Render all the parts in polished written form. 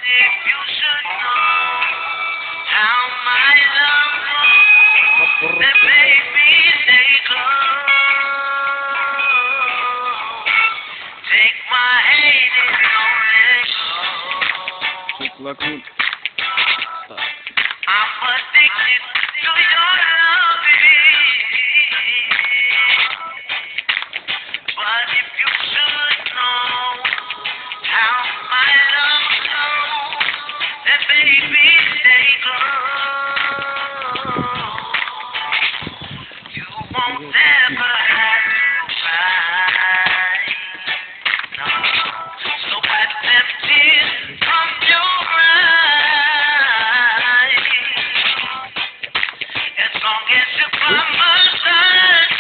if you should know how my love grows, then baby stay close. Take my hand and don't let go. I'm addicted to your love, but if you should know how my love flows, then baby stay close. You won't ever have to cry, no. So wipe them tears from your eyes. As long as you're by my side,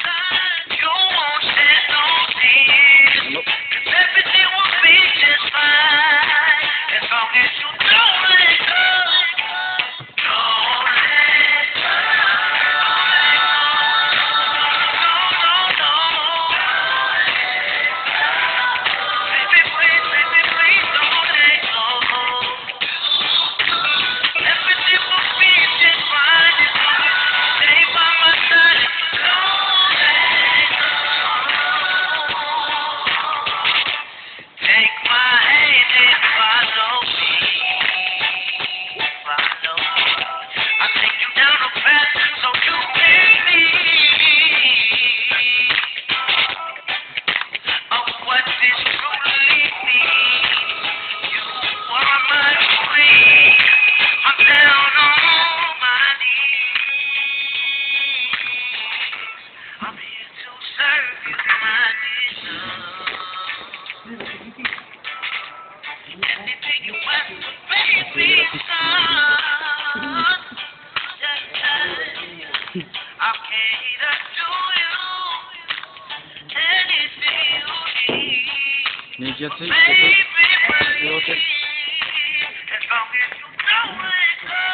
you won't shed no tears. 'Cause everything will be just fine. As long as you don't let go. Don't let go. No, no, no. Baby, please, don't let go. Everything will be just fine. As long as you stay by my side. Don't let go. Take my hand and follow me. Follow me. I'll take you down a path so you can see of what this truly means. You are my queen. I'm down on my knees. I'm here to serve you, my dear love. Anything you ask for, baby, son. I'll cater to you. Anything you need, baby, please. As long as you don't let go.